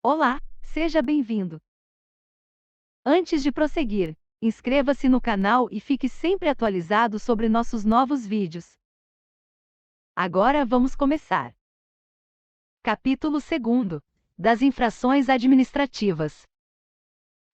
Olá, seja bem-vindo. Antes de prosseguir, inscreva-se no canal e fique sempre atualizado sobre nossos novos vídeos. Agora vamos começar. Capítulo 2. Das infrações administrativas.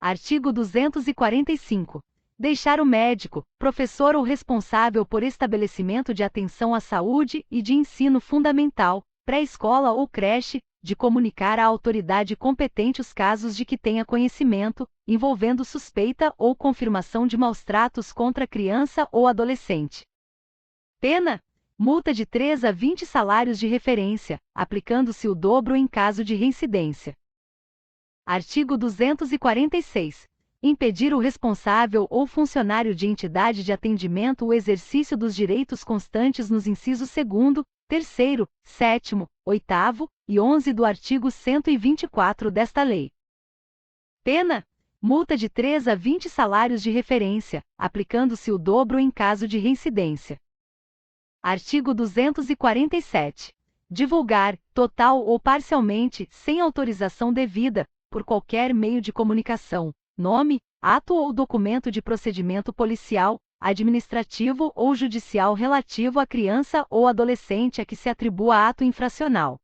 Artigo 245. Deixar o médico, professor ou responsável por estabelecimento de atenção à saúde e de ensino fundamental, pré-escola ou creche, de comunicar à autoridade competente os casos de que tenha conhecimento, envolvendo suspeita ou confirmação de maus-tratos contra criança ou adolescente. Pena: multa de 3 a 20 salários de referência, aplicando-se o dobro em caso de reincidência. Artigo 246. Impedir o responsável ou funcionário de entidade de atendimento o exercício dos direitos constantes nos incisos 2º, 3º, 7º, 8º e 11 do artigo 124 desta lei. Pena: multa de 3 a 20 salários de referência, aplicando-se o dobro em caso de reincidência. Artigo 247. Divulgar, total ou parcialmente, sem autorização devida, por qualquer meio de comunicação, nome, ato ou documento de procedimento policial, administrativo ou judicial relativo à criança ou adolescente a que se atribua ato infracional.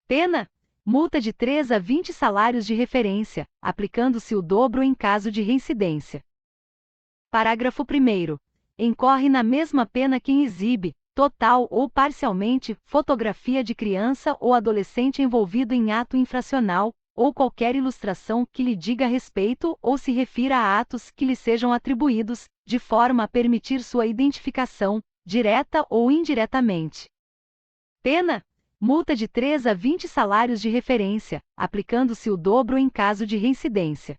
Pena: multa de 3 a 20 salários de referência, aplicando-se o dobro em caso de reincidência. Parágrafo 1º. Incorre na mesma pena quem exibe, total ou parcialmente, fotografia de criança ou adolescente envolvido em ato infracional, ou qualquer ilustração que lhe diga respeito ou se refira a atos que lhe sejam atribuídos, de forma a permitir sua identificação, direta ou indiretamente. Pena: multa de 3 a 20 salários de referência, aplicando-se o dobro em caso de reincidência.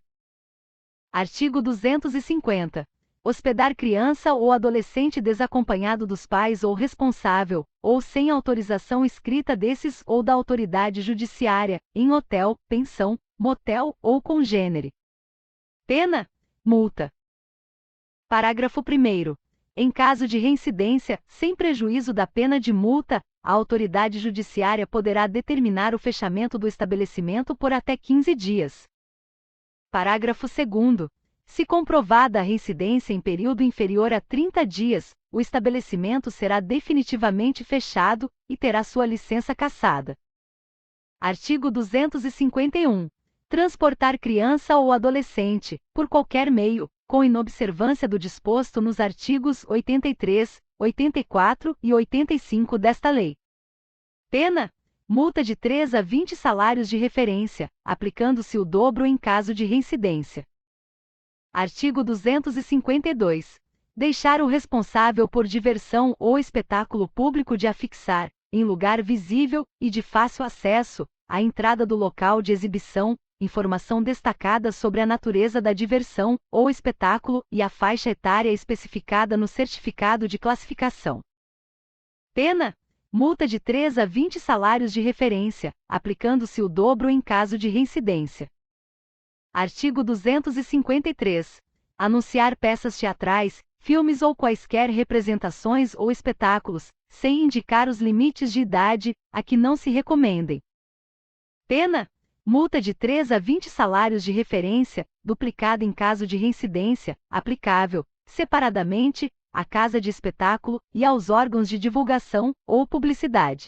Artigo 250. Hospedar criança ou adolescente desacompanhado dos pais ou responsável, ou sem autorização escrita desses ou da autoridade judiciária, em hotel, pensão, motel ou congênere. Pena: multa. Parágrafo 1º. Em caso de reincidência, sem prejuízo da pena de multa, a autoridade judiciária poderá determinar o fechamento do estabelecimento por até 15 dias. Parágrafo 2º. Se comprovada a reincidência em período inferior a 30 dias, o estabelecimento será definitivamente fechado e terá sua licença cassada. Artigo 251. Transportar criança ou adolescente, por qualquer meio, com inobservância do disposto nos artigos 83, 84 e 85 desta lei. Pena: multa de 3 a 20 salários de referência, aplicando-se o dobro em caso de reincidência. Artigo 252. Deixar o responsável por diversão ou espetáculo público de afixar, em lugar visível e de fácil acesso, à entrada do local de exibição, informação destacada sobre a natureza da diversão ou espetáculo e a faixa etária especificada no certificado de classificação. Pena: multa de 3 a 20 salários de referência, aplicando-se o dobro em caso de reincidência. Artigo 253. Anunciar peças teatrais, filmes ou quaisquer representações ou espetáculos, sem indicar os limites de idade, a que não se recomendem. Pena: multa de 3 a 20 salários de referência, duplicada em caso de reincidência, aplicável, separadamente, à casa de espetáculo e aos órgãos de divulgação ou publicidade.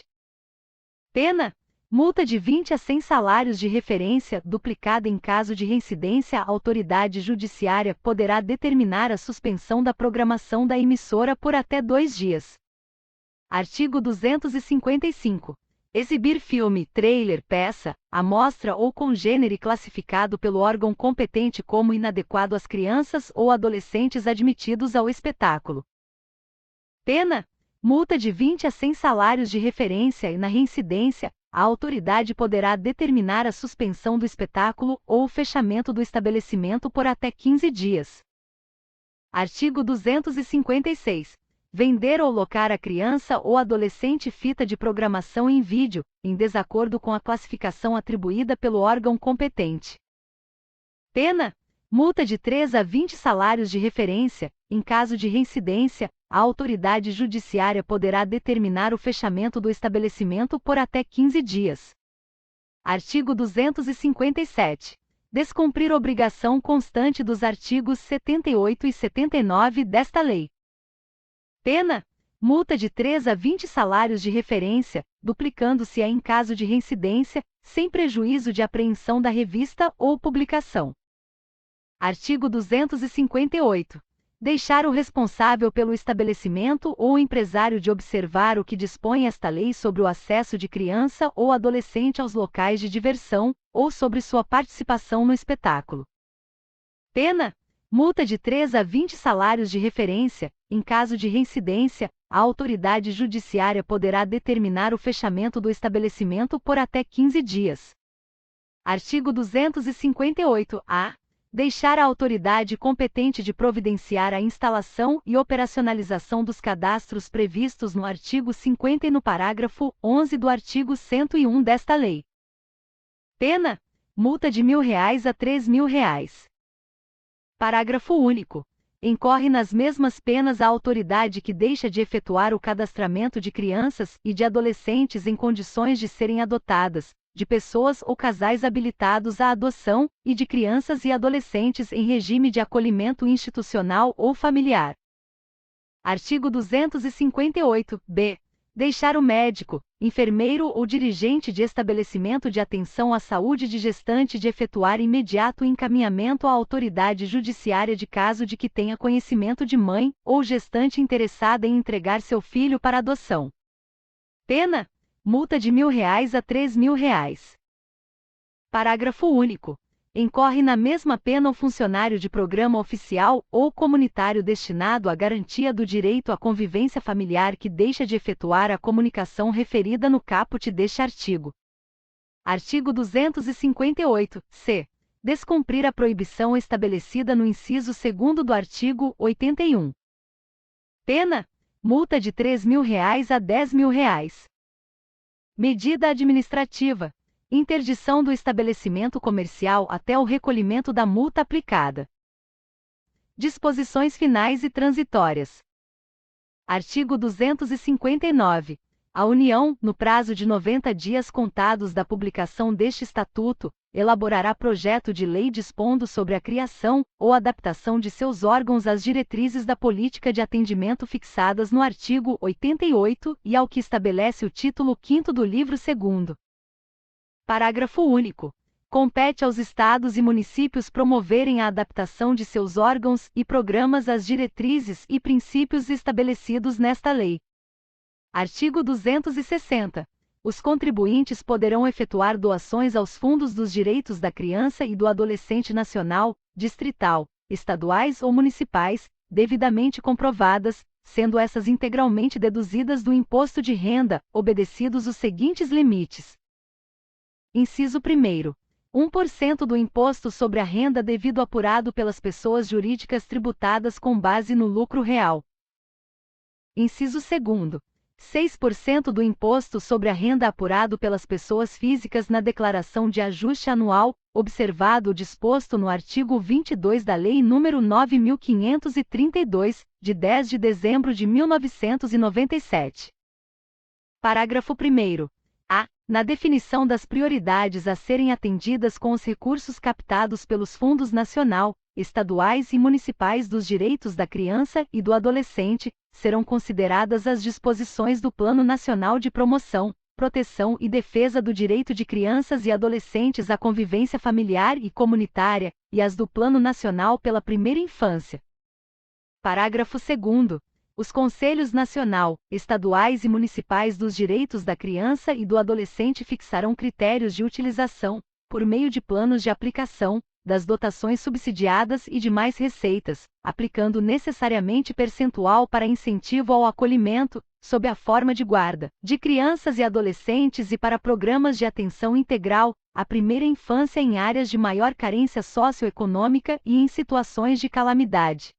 Pena: multa de 20 a 100 salários de referência, duplicada em caso de reincidência. A autoridade judiciária poderá determinar a suspensão da programação da emissora por até 2 dias. Artigo 255. Exibir filme, trailer, peça, amostra ou congênere classificado pelo órgão competente como inadequado às crianças ou adolescentes admitidos ao espetáculo. Pena: multa de 20 a 100 salários de referência e, na reincidência, a autoridade poderá determinar a suspensão do espetáculo ou o fechamento do estabelecimento por até 15 dias. Artigo 256. Vender ou locar a criança ou adolescente fita de programação em vídeo, em desacordo com a classificação atribuída pelo órgão competente. Pena: multa de 3 a 20 salários de referência. Em caso de reincidência, a autoridade judiciária poderá determinar o fechamento do estabelecimento por até 15 dias. Artigo 257. Descumprir obrigação constante dos artigos 78 e 79 desta lei. Pena: multa de 3 a 20 salários de referência, duplicando-se-á em caso de reincidência, sem prejuízo de apreensão da revista ou publicação. Artigo 258. Deixar o responsável pelo estabelecimento ou o empresário de observar o que dispõe esta lei sobre o acesso de criança ou adolescente aos locais de diversão, ou sobre sua participação no espetáculo. Pena: multa de 3 a 20 salários de referência. Em caso de reincidência, a autoridade judiciária poderá determinar o fechamento do estabelecimento por até 15 dias. Artigo 258-A. Deixar a autoridade competente de providenciar a instalação e operacionalização dos cadastros previstos no artigo 50 e no parágrafo 11 do artigo 101 desta lei. Pena: multa de R$ 1.000 a R$ 3.000. Parágrafo único. Incorre nas mesmas penas a autoridade que deixa de efetuar o cadastramento de crianças e de adolescentes em condições de serem adotadas, de pessoas ou casais habilitados à adoção, e de crianças e adolescentes em regime de acolhimento institucional ou familiar. Artigo 258-B. Deixar o médico, enfermeiro ou dirigente de estabelecimento de atenção à saúde de gestante de efetuar imediato encaminhamento à autoridade judiciária de caso de que tenha conhecimento de mãe ou gestante interessada em entregar seu filho para adoção. Pena: multa de R$ 1.000 a R$ 3.000. Parágrafo único. Incorre na mesma pena o funcionário de programa oficial ou comunitário destinado à garantia do direito à convivência familiar que deixa de efetuar a comunicação referida no caput deste artigo. Artigo 258-C. Descumprir a proibição estabelecida no inciso 2º do artigo 81. Pena: multa de R$ 3.000 a R$ 10.000. Medida administrativa: interdição do estabelecimento comercial até o recolhimento da multa aplicada. Disposições finais e transitórias. Artigo 259. A União, no prazo de 90 dias contados da publicação deste Estatuto, elaborará projeto de lei dispondo sobre a criação ou adaptação de seus órgãos às diretrizes da política de atendimento fixadas no artigo 88 e ao que estabelece o título 5º do livro 2º. Parágrafo único. Compete aos Estados e municípios promoverem a adaptação de seus órgãos e programas às diretrizes e princípios estabelecidos nesta lei. Artigo 260. Os contribuintes poderão efetuar doações aos fundos dos direitos da criança e do adolescente nacional, distrital, estaduais ou municipais, devidamente comprovadas, sendo essas integralmente deduzidas do imposto de renda, obedecidos os seguintes limites. Inciso 1º. 1% do imposto sobre a renda devido apurado pelas pessoas jurídicas tributadas com base no lucro real. Inciso 2º. 6% do imposto sobre a renda apurado pelas pessoas físicas na declaração de ajuste anual, observado o disposto no artigo 22 da Lei nº 9.532, de 10 de dezembro de 1997. Parágrafo 1º. A. Na definição das prioridades a serem atendidas com os recursos captados pelos fundos nacional, estaduais e municipais dos direitos da criança e do adolescente, serão consideradas as disposições do Plano Nacional de Promoção, Proteção e Defesa do Direito de Crianças e Adolescentes à Convivência Familiar e Comunitária, e as do Plano Nacional pela Primeira Infância. Parágrafo 2º. Os Conselhos Nacional, Estaduais e Municipais dos Direitos da Criança e do Adolescente fixarão critérios de utilização, por meio de planos de aplicação, das dotações subsidiadas e demais receitas, aplicando necessariamente percentual para incentivo ao acolhimento, sob a forma de guarda, de crianças e adolescentes e para programas de atenção integral, à primeira infância em áreas de maior carência socioeconômica e em situações de calamidade.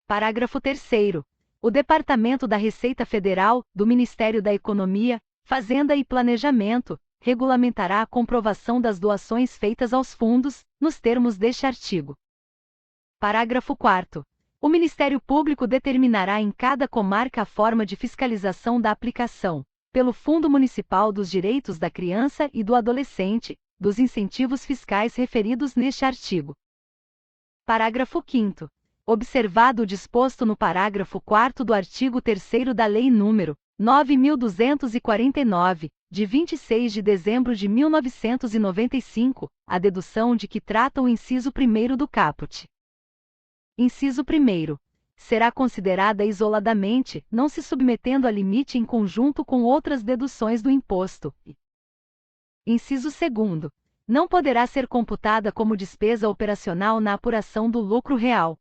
Parágrafo 3º. O Departamento da Receita Federal, do Ministério da Economia, Fazenda e Planejamento, regulamentará a comprovação das doações feitas aos fundos, nos termos deste artigo. Parágrafo 4º. O Ministério Público determinará em cada comarca a forma de fiscalização da aplicação, pelo Fundo Municipal dos Direitos da Criança e do Adolescente, dos incentivos fiscais referidos neste artigo. Parágrafo 5º. Observado o disposto no parágrafo 4º do artigo 3º da Lei nº 9.249, de 26 de dezembro de 1995, a dedução de que trata o inciso 1º do caput. Inciso 1º. Será considerada isoladamente, não se submetendo a limite em conjunto com outras deduções do imposto. Inciso 2º. Não poderá ser computada como despesa operacional na apuração do lucro real.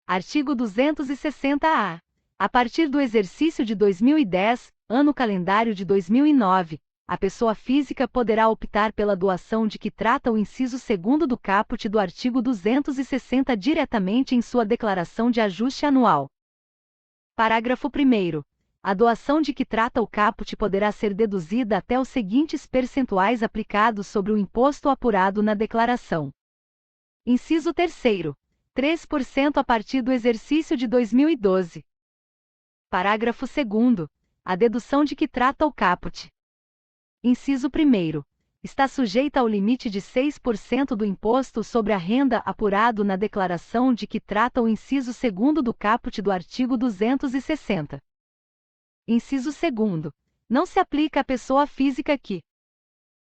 Artigo 260-A. A partir do exercício de 2010, ano calendário de 2009, a pessoa física poderá optar pela doação de que trata o inciso 2º do caput do artigo 260 diretamente em sua declaração de ajuste anual. Parágrafo 1º. A doação de que trata o caput poderá ser deduzida até os seguintes percentuais aplicados sobre o imposto apurado na declaração. Inciso 3º. 3% a partir do exercício de 2012. Parágrafo 2º. A dedução de que trata o caput. Inciso 1º. Está sujeita ao limite de 6% do imposto sobre a renda apurado na declaração de que trata o inciso 2º do caput do artigo 260. Inciso 2º. Não se aplica à pessoa física que: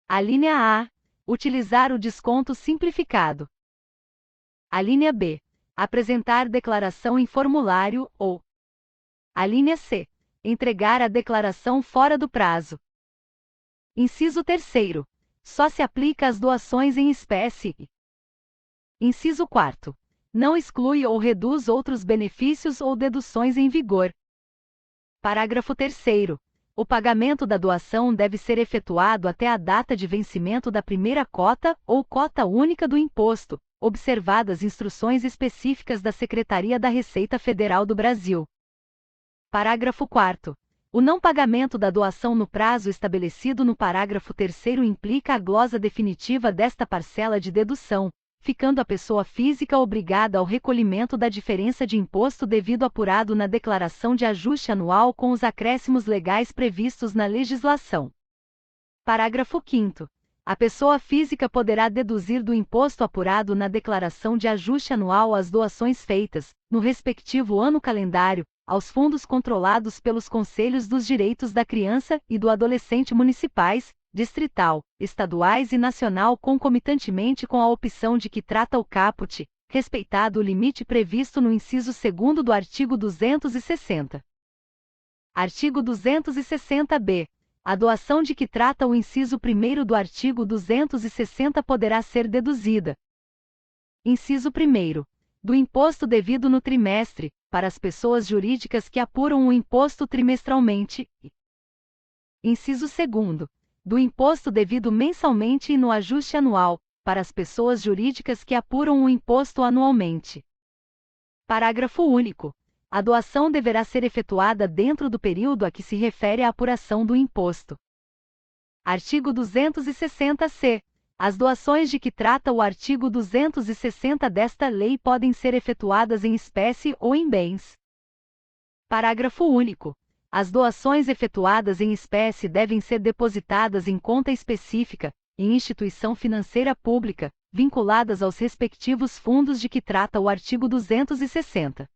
alínea A. Utilizar o desconto simplificado. Alínea B. Apresentar declaração em formulário ou: alínea C. Entregar a declaração fora do prazo. Inciso 3º. Só se aplica às doações em espécie. Inciso 4º. Não exclui ou reduz outros benefícios ou deduções em vigor. Parágrafo 3º. O pagamento da doação deve ser efetuado até a data de vencimento da primeira cota ou cota única do imposto, observadas instruções específicas da Secretaria da Receita Federal do Brasil. Parágrafo 4º. O não pagamento da doação no prazo estabelecido no parágrafo 3º implica a glosa definitiva desta parcela de dedução, ficando a pessoa física obrigada ao recolhimento da diferença de imposto devido apurado na declaração de ajuste anual com os acréscimos legais previstos na legislação. Parágrafo 5º. A pessoa física poderá deduzir do imposto apurado na declaração de ajuste anual as doações feitas, no respectivo ano calendário, aos fundos controlados pelos Conselhos dos Direitos da Criança e do Adolescente municipais, distrital, estaduais e nacional concomitantemente com a opção de que trata o caput, respeitado o limite previsto no inciso 2º do artigo 260. Artigo 260-B. A doação de que trata o inciso 1º do artigo 260 poderá ser deduzida. Inciso 1º. Do imposto devido no trimestre, para as pessoas jurídicas que apuram o imposto trimestralmente. Inciso 2º. Do imposto devido mensalmente e no ajuste anual, para as pessoas jurídicas que apuram o imposto anualmente. Parágrafo único. A doação deverá ser efetuada dentro do período a que se refere a apuração do imposto. Artigo 260-C. As doações de que trata o artigo 260 desta lei podem ser efetuadas em espécie ou em bens. Parágrafo único. As doações efetuadas em espécie devem ser depositadas em conta específica, em instituição financeira pública, vinculadas aos respectivos fundos de que trata o artigo 260.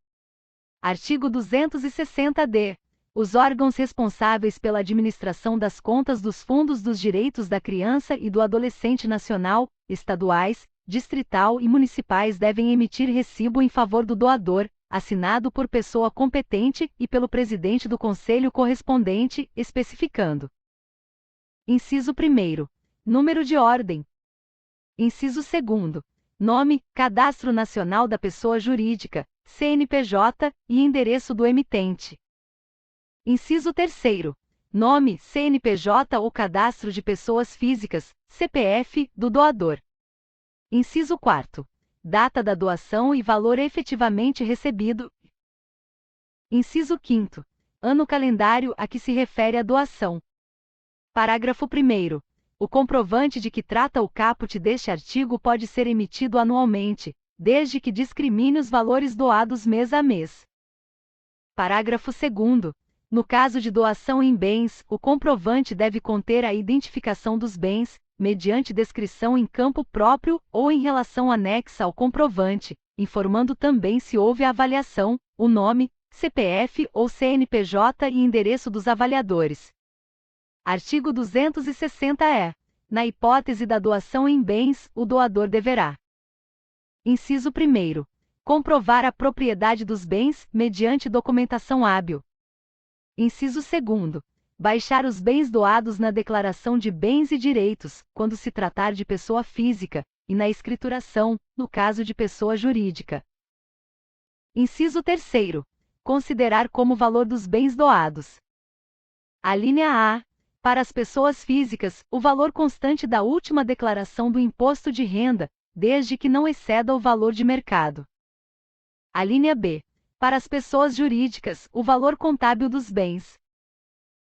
Artigo 260-D. Os órgãos responsáveis pela administração das contas dos fundos dos direitos da criança e do adolescente nacional, estaduais, distrital e municipais devem emitir recibo em favor do doador, assinado por pessoa competente e pelo presidente do conselho correspondente, especificando: inciso 1º. Número de ordem. Inciso 2º. Nome, Cadastro Nacional da Pessoa Jurídica, CNPJ, e endereço do emitente. Inciso 3º. Nome, CNPJ ou Cadastro de Pessoas Físicas, CPF, do doador. Inciso 4º. Data da doação e valor efetivamente recebido. Inciso 5º. Ano calendário a que se refere a doação. Parágrafo 1º. O comprovante de que trata o caput deste artigo pode ser emitido anualmente, desde que discrimine os valores doados mês a mês. Parágrafo 2º. No caso de doação em bens, o comprovante deve conter a identificação dos bens, mediante descrição em campo próprio ou em relação anexa ao comprovante, informando também se houve a avaliação, o nome, CPF ou CNPJ e endereço dos avaliadores. Artigo 260-E. Na hipótese da doação em bens, o doador deverá: inciso 1º. Comprovar a propriedade dos bens, mediante documentação hábil. Inciso 2º. Baixar os bens doados na declaração de bens e direitos, quando se tratar de pessoa física, e na escrituração, no caso de pessoa jurídica. Inciso 3º. Considerar como valor dos bens doados. Alínea A. Para as pessoas físicas, o valor constante da última declaração do imposto de renda, desde que não exceda o valor de mercado. Alínea B. Para as pessoas jurídicas, o valor contábil dos bens.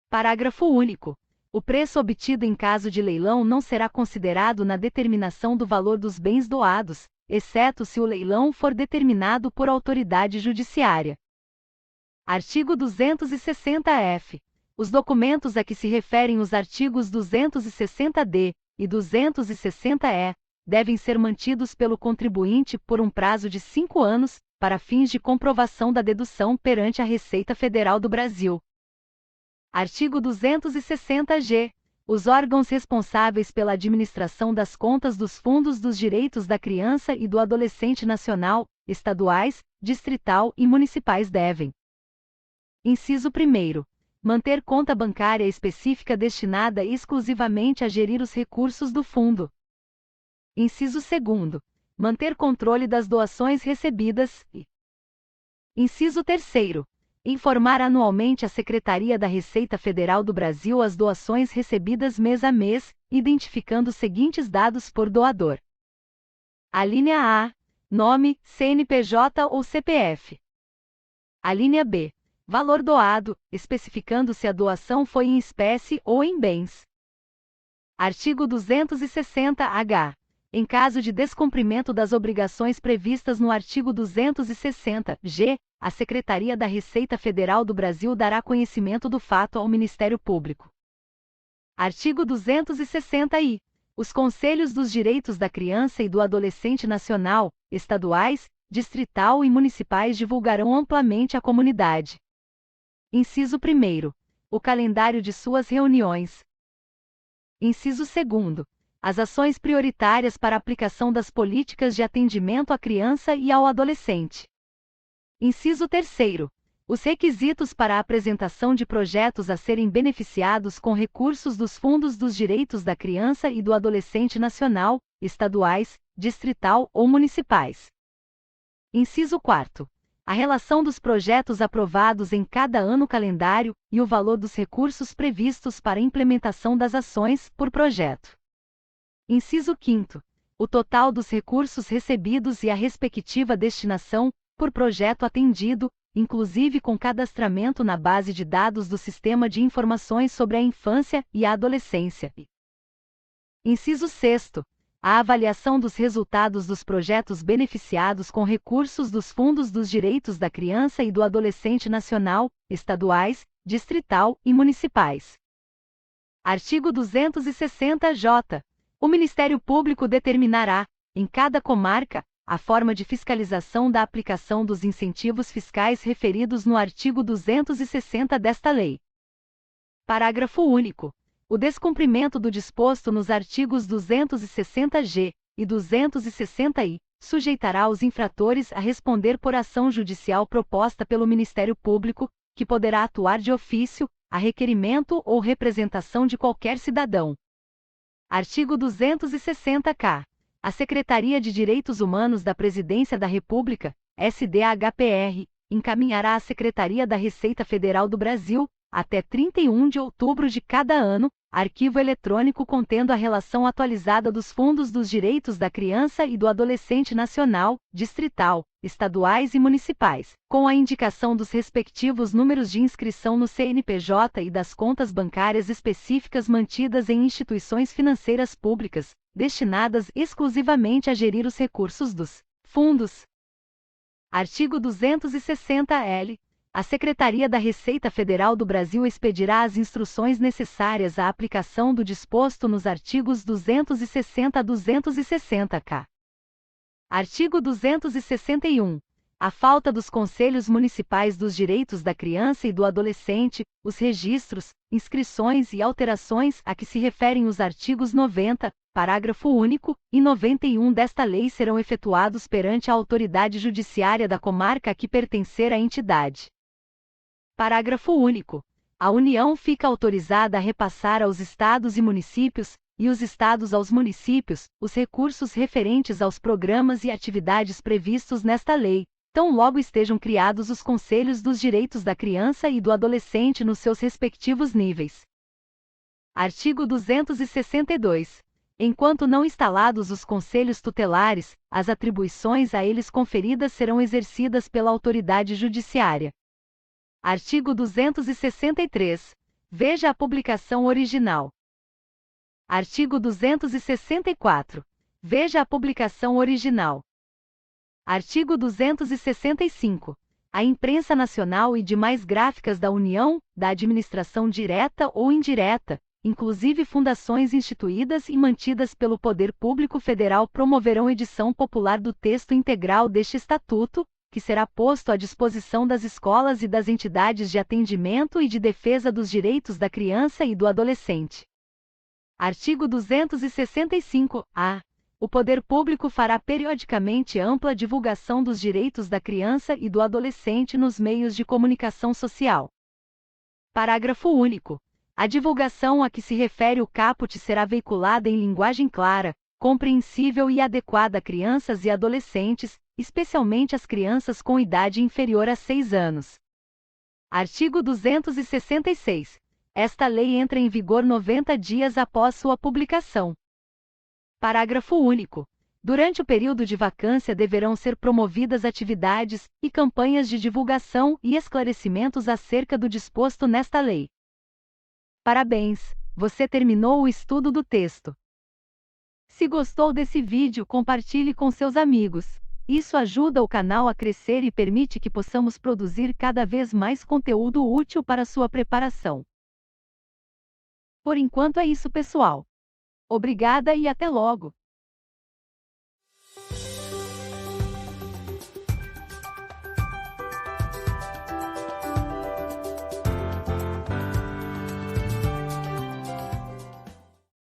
Parágrafo único. O preço obtido em caso de leilão não será considerado na determinação do valor dos bens doados, exceto se o leilão for determinado por autoridade judiciária. Artigo 260-F. Os documentos a que se referem os artigos 260-D e 260-E devem ser mantidos pelo contribuinte por um prazo de 5 anos, para fins de comprovação da dedução perante a Receita Federal do Brasil. Artigo 260-G. Os órgãos responsáveis pela administração das contas dos fundos dos direitos da criança e do adolescente nacional, estaduais, distrital e municipais devem: inciso 1º. Manter conta bancária específica destinada exclusivamente a gerir os recursos do fundo. Inciso 2º. Manter controle das doações recebidas e: inciso 3º. Informar anualmente à Secretaria da Receita Federal do Brasil as doações recebidas mês a mês, identificando os seguintes dados por doador. Alínea A. Nome, CNPJ ou CPF. Alínea B. Valor doado, especificando se a doação foi em espécie ou em bens. Artigo 260-H. Em caso de descumprimento das obrigações previstas no artigo 260-G, a Secretaria da Receita Federal do Brasil dará conhecimento do fato ao Ministério Público. Artigo 260-I. Os Conselhos dos Direitos da Criança e do Adolescente Nacional, estaduais, distrital e municipais divulgarão amplamente à comunidade. Inciso 1º. O calendário de suas reuniões. Inciso 2º. As ações prioritárias para a aplicação das políticas de atendimento à criança e ao adolescente. Inciso 3º. Os requisitos para a apresentação de projetos a serem beneficiados com recursos dos fundos dos direitos da criança e do adolescente nacional, estaduais, distrital ou municipais. Inciso 4º. A relação dos projetos aprovados em cada ano calendário e o valor dos recursos previstos para a implementação das ações por projeto. Inciso 5º. O total dos recursos recebidos e a respectiva destinação, por projeto atendido, inclusive com cadastramento na base de dados do Sistema de Informações sobre a Infância e a Adolescência. Inciso 6º. A avaliação dos resultados dos projetos beneficiados com recursos dos fundos dos direitos da criança e do adolescente nacional, estaduais, distrital e municipais. Artigo 260-J. O Ministério Público determinará, em cada comarca, a forma de fiscalização da aplicação dos incentivos fiscais referidos no artigo 260 desta lei. Parágrafo único. O descumprimento do disposto nos artigos 260-G e 260-I sujeitará os infratores a responder por ação judicial proposta pelo Ministério Público, que poderá atuar de ofício, a requerimento ou representação de qualquer cidadão. Artigo 260-K. A Secretaria de Direitos Humanos da Presidência da República, SDHPR, encaminhará à Secretaria da Receita Federal do Brasil, até 31 de outubro de cada ano, arquivo eletrônico contendo a relação atualizada dos fundos dos direitos da criança e do adolescente nacional, distrital, estaduais e municipais, com a indicação dos respectivos números de inscrição no CNPJ e das contas bancárias específicas mantidas em instituições financeiras públicas, destinadas exclusivamente a gerir os recursos dos fundos. Artigo 260-L. A Secretaria da Receita Federal do Brasil expedirá as instruções necessárias à aplicação do disposto nos artigos 260 a 260-K. Artigo 261. A falta dos Conselhos Municipais dos Direitos da Criança e do Adolescente, os registros, inscrições e alterações a que se referem os artigos 90, parágrafo único, e 91 desta lei serão efetuados perante a autoridade judiciária da comarca a que pertencer a entidade. Parágrafo único. A União fica autorizada a repassar aos estados e municípios, e os estados aos municípios, os recursos referentes aos programas e atividades previstos nesta lei, tão logo estejam criados os Conselhos dos Direitos da Criança e do Adolescente nos seus respectivos níveis. Artigo 262. Enquanto não instalados os conselhos tutelares, as atribuições a eles conferidas serão exercidas pela autoridade judiciária. Artigo 263. Veja a publicação original. Artigo 264. Veja a publicação original. Artigo 265. A imprensa nacional e demais gráficas da União, da administração direta ou indireta, inclusive fundações instituídas e mantidas pelo Poder Público Federal, promoverão edição popular do texto integral deste Estatuto, que será posto à disposição das escolas e das entidades de atendimento e de defesa dos direitos da criança e do adolescente. Artigo 265-A. O poder público fará periodicamente ampla divulgação dos direitos da criança e do adolescente nos meios de comunicação social. Parágrafo único. A divulgação a que se refere o caput será veiculada em linguagem clara, compreensível e adequada a crianças e adolescentes, especialmente as crianças com idade inferior a 6 anos. Artigo 266. Esta lei entra em vigor 90 dias após sua publicação. Parágrafo único. Durante o período de vacância deverão ser promovidas atividades e campanhas de divulgação e esclarecimentos acerca do disposto nesta lei. Parabéns! Você terminou o estudo do texto. Se gostou desse vídeo, compartilhe com seus amigos. Isso ajuda o canal a crescer e permite que possamos produzir cada vez mais conteúdo útil para sua preparação. Por enquanto é isso, pessoal. Obrigada e até logo!